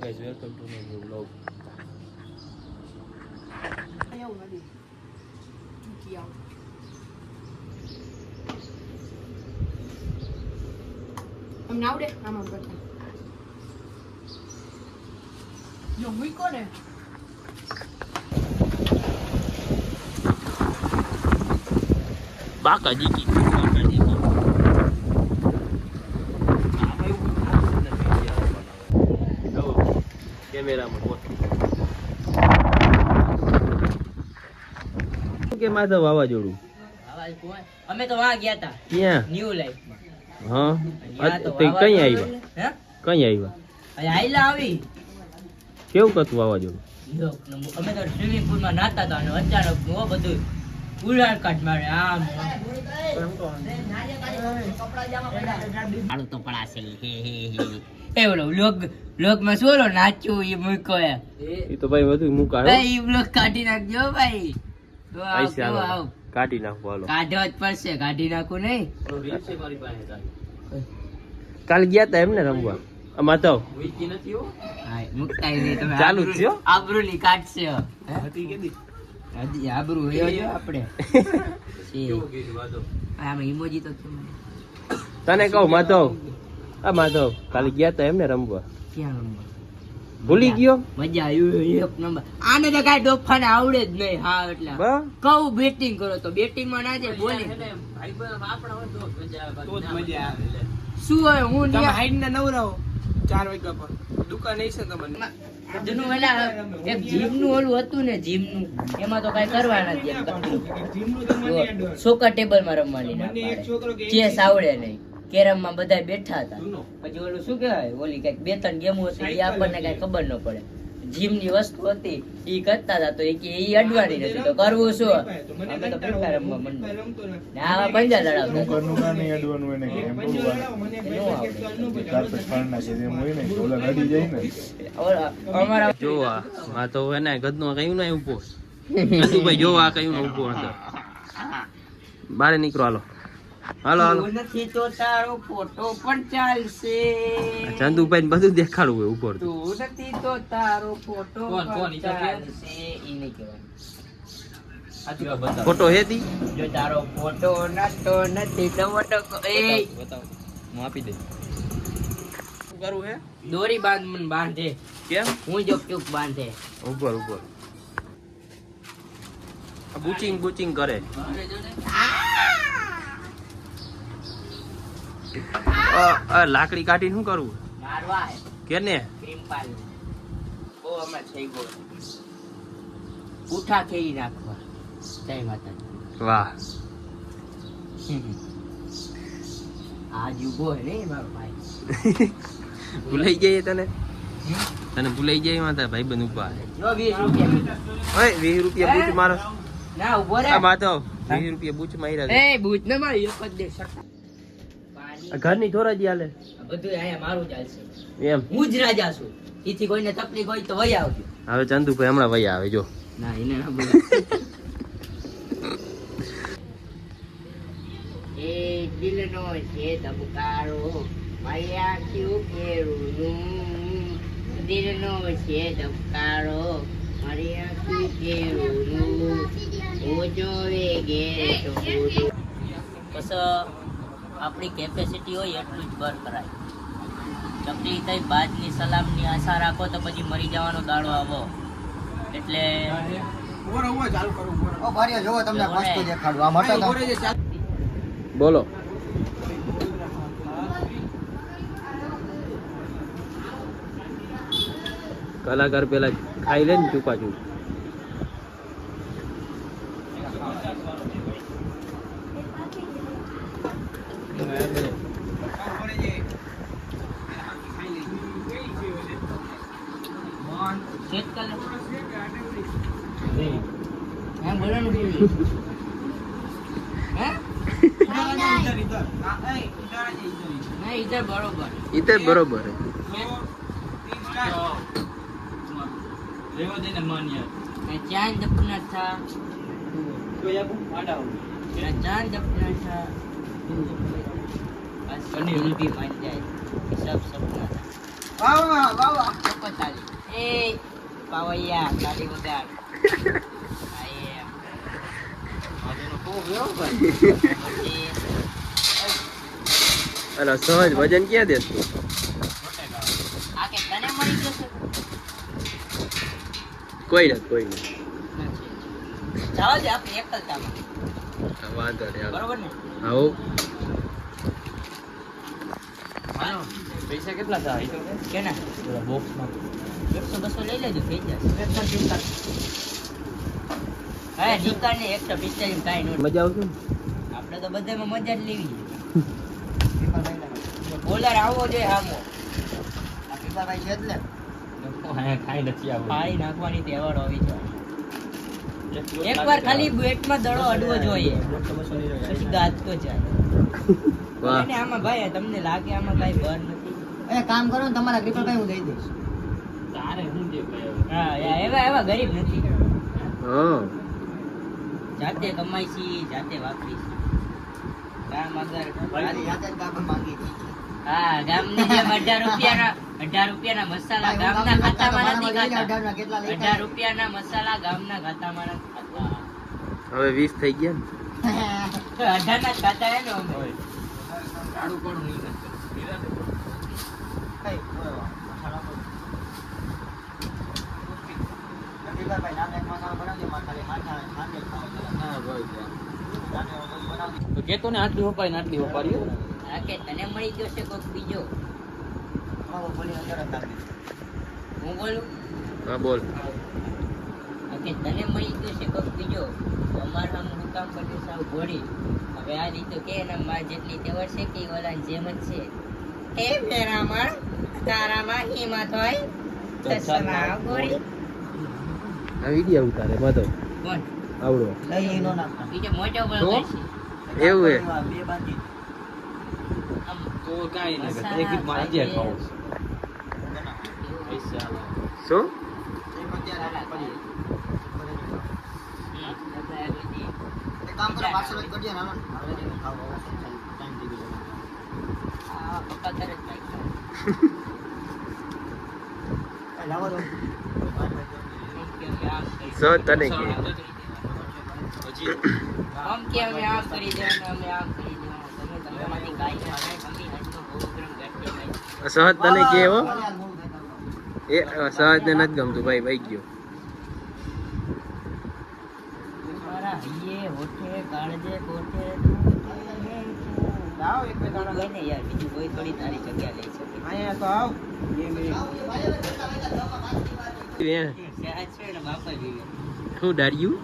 Guys welcome to my new vlog. અમને આવડે આમાં કરતા જો મૂકો ને બાકા જીકી કેમેરામાં કે માધવ વાવાઝોડું અમે તો વાં ગયા હતા ક્યાં ન્યુ લાઈફમાં. હા ત્યાં તો કઈ આવ્યા હે કઈ આવ્યા આઈલા આવી કેવું હતું વાવાઝોડું? અમે તો સ્વિમિંગ પુલમાં નાતા હતા અને અચાનક ઓ બધું ઉડાન કાઢ મારે આમ તો પડાશે એ ઓલો લોગમાં શું ઓલો નાચ્યું એ મૂકો એ તો ભાઈ વધુ મુકાયો ભાઈ બ્લોગ કાઢી નાખજો ભાઈ તો પૈસા આવ હાલો. કાઢી નાખો હાલો. કાઢવા જ પડશે કાઢી નાખું નહીં કાલ ગયા તા એમને રમવા માધવ હા મુકતા નહીં તમે ચાલુ જ છે હો. આબરૂ ની કાઢશે હજી આબરૂ હોય જો આપણે આમાં ઇમોજી તો કેમ તને કહું માધવ આ માધવ કાલે ગયા તા એમને રમવા ક્યાં રમવા ભૂલી ગયો મજા આવી એક નંબર આને તો કાંઈ ડોફાને આવડે જ નહીં હા એટલે કહું બેટિંગ કરો તો બેટિંગ માં ના જાય બોલિંગ શું હોય હું હાઈડ ને નવરાવો 4 વાગ્યા પર દુકાન નહીં છે તમને જૂનું ઓલા એક જીમ નું ઓલું હતું ને જીમ નું એમાં તો કઈ કરવા નથી સોકર ટેબલ માં રમવાની ચેસ આવડે નહીં કેરમ માં બધા બેઠા હતા પછી ઓલું શું કહેવાય ઓલી કઈક 2-3 ગેમો હતી એ આપણને કઈ ખબર ન પડે જીમ ની વસ્તુ હતી ઈ કરતા હતા તો એ અડવાની નથી તો કરવું શું અમે તો બેઠા રમવા મંડ્યા ને આવા પંજા લડાવતા ઘરનું કામ નહીં અડવાનું હોય ને કે એમ બોલવાનું કાર્પેટ ફાડ નાખે એમ હોય ને ઓલા નડી જાય ને અમારા જો આ તો એને ગદનો કયું ના ઉભો ભાઈ જો આ કયું ના ઉભો અંદર બારે નીકળો હાલો હાલો હાલો નથી તો તારો ફોટો પણ ચાલશે ચંદુભાઈ ને બધું દેખાડવું હોય ઉપર તું નથી તો તારો ફોટો પણ ચાલશે ઈ નહીં કહેવાનું ફોટો હેતી જો તારો ફોટો નતો નથી તો ફોટો એ બતાવ હું આપી દે શું કરવું હે દોરી બાંધે કેમ હું જો ક્યુક બાંધે ઉપર ઉપર બુચિંગ કરે લાકડી કાઢીને શું કરવું મારવા કેને ક્રીમ પાલ બહુ હમણાં થઈ ગયો ઉઠા ખેરી નાખવા જય માતાજી વાહ આજ ઉભો હે ને મારો ભાઈ ભૂલાઈ જઈએ તને ભૂલાઈ જાય માતા ભાઈ બંધ ઉભા જો 20 રૂપિયા ઓય 20 રૂપિયા બૂચ મારો ના ઉભો રે આ માધવ 20 રૂપિયા બૂચ માર્યા એ બૂચ ન મારી એક જ દે ઘરની થોડા જ હાલે બધું અહીંયા મારું ચાલશે એમ હું જ રાજા છું એથી કોઈને તકલીફ હોય તો વહી આવજો હવે ચંદુભાઈ હમણાં વયા આવે જો ના એને ના બોલ એ દિલનો છે ધબકારો મારી આંખી કેરું દિલનો છે ધબકારો મારી આંખી કેરું હું જોવે ઘેર તો બસ આપણી કેપેસિટી હોય એટલું જ બર કરાય ચકલી થઈ બાજની સલામની આશા રાખો તો પછી મરી જવાનો દાડો આવો એટલે બોલો કલાકાર પેલા ખાઈ લે ને ચૂપા ચૂપ इधर बरोबर है चांद अपना था चांद अपना था बस भी मान जाए सब सपना था वाह वाह वाह वाह પાવૈયા તારી વગાડ આઈ એમ આજનો ખૂબ રહ્યો ભાઈ અલા સહજ વજન ક્યાં દેસ તું આ કે તને મળી જશે કોઈ નથી જાવ દે આપણે એકલતામાં વાંધો નહીં હાલો. બરોબર ને આવો હાલો પૈસા કેટલા થાય કેના પેલા બોક્સમાં 100-200 લઈ લેજો થઈ જશે હા દુકાને 145 કાઈ નો મજા આવશે ને આપણે તો બધામાં મજા જ લેવી બોલર આવો જોઈએ આમો આ પીપાભાઈ છે જ ને કાંઈ નથી આવડતું. પાણી નાખવાની તેવડ હોવી જોઈએ એકવાર ખાલી બેટમાં દડો અડવો જોઈએ પછી ગાજતો જાય વાહ અને આમાં ભાઈ તમને લાગે આમાં કાઈ ભર નથી એ કામ કરો ને તમારા કૃપાભાઈ હું દઈ દઈશ તારે શું છે ભાઈ? હા એવા ગરીબ નથી હા જાતે કમાઈ છી જાતે વાપરી છી કામ અગર યાદ જ કામ માંગી હતી. હા ગામની જેમ 18 રૂપિયાના મસાલા ગામના ખાતામાં નથી ખાતા 18 કેટલા લઈ 18 રૂપિયાના મસાલા ગામના ખાતામાં નથી ખાતા હવે 20 થઈ ગયા ને 18 ના જ ખાતા હે ને અમે કાળું કોણું નહીં કરતો. કઈ કૃપાભાઈ નામ એક મસાલો બનાવજો મારે ખાલી માથા ખાંડે ખાવા ના ભાઈ બનાવજો તો કેતો ને આટલી વપારી ને આટલી વપારી હો. હા કે તને મળી ગયો છે કોક બીજો માવો બોલી અંદર જ નાખી હું બોલું હા બોલ હા કે તને મળી ગયો છે કોક બીજો અમારા આમ હું કામ કર્યું સાવ ઘોડી હવે આ રીતે કે એના માં જેટલી તેવડ છે કે ઈ ઓલાની જેમ જ છે હે મેરા માં તારામાં હિંમત હોય તો સલાહ ઘોડી આ વિડિયો ઉતારે માધવ કોણ આવડો લઈ નો નાખતા બીજો મોટો બોલતો છે એવું હે બે બાંધી આમ તો કાંઈ નહીં કરતો. એક એક માં અગિયાર ખાવું છે. પૈસા શું એક કામ કરો પાર્સલ જ કરજો ને આમાં હવે નહીં ખાવો હવે શું થાય ટાઈમ થઈ ગયો આ પપ્પા કરે જ નાખ્યો. એ લાવો તો એમ કે અમે આમ કરી સહજ તને કે હજી આમ કે અમે આમ કરી દેવાનું અમે આમ કરી દેવાનું તમે તમારામાંથી કાંઈ ના થાય અમે આજનો પ્રોગ્રામ ગાંઠી નાખ્યો. સહજ તને કે હો યાર મોડું થાય એ સહજ ને નથી ગમતું ભાઈ ભાઈ ગયો મારા હૈયે હોઠે કાળજે કોઠે આવ એક બે દાણા કોઈ ને યાર બીજું કોઈ થોડી તારી જગ્યા લઈ શકે અહીંયા તો આવ સહેજ છે ને બાપા જેવી. શું ડાળ્યું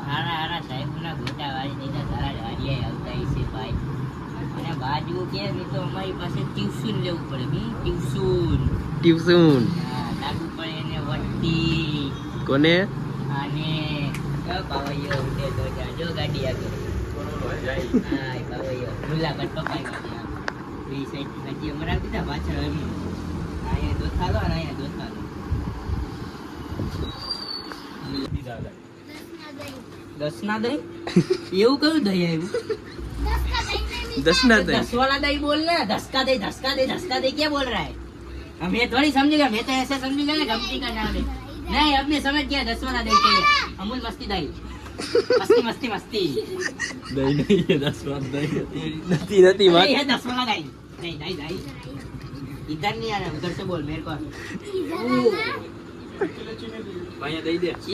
હારા સાહેબના ગોટા વાળી દીધા તારા હારિયા આવતા હશે ભાઈ અને બાજુ કે નહીં તો અમારી પાસે ટ્યુશન લેવું પડે બી ટ્યુશન ટ્યુશન હા લાગુ પડે એને વટ્ટી કોને અને પાવૈયો ઉડે તો જાજો ગાડી આગળ હા એ પાવૈયો મુલાકાત પપાઈ ગાડી આગળ બે સાઈડ ગાડી અમારા દીધા પાછળ એમનું અહીંયા દોથાલો અને અહીંયા દોથાલો બીજા હતા. 10 ના દહીં એવું કયું દહીં આવ્યું 10 ના દહીં 10 वाला दही बोल रहा है 10 का दही क्या बोल रहा है हम ये थोड़ी समझेगा मैं तो ऐसे समझेगा ना गमती का नाम है नहीं अब मैं समझ गया 10 वाला दही चाहिए अमूल मस्ती दही मस्ती मस्ती દહીં નહીં એ 10 વાત દહીં નથી નથી વાત नहीं है 10 वाला दही नहीं नहीं दही इधर नहीं आना उधर से बोल मेरे को અહીંયા દઈ દે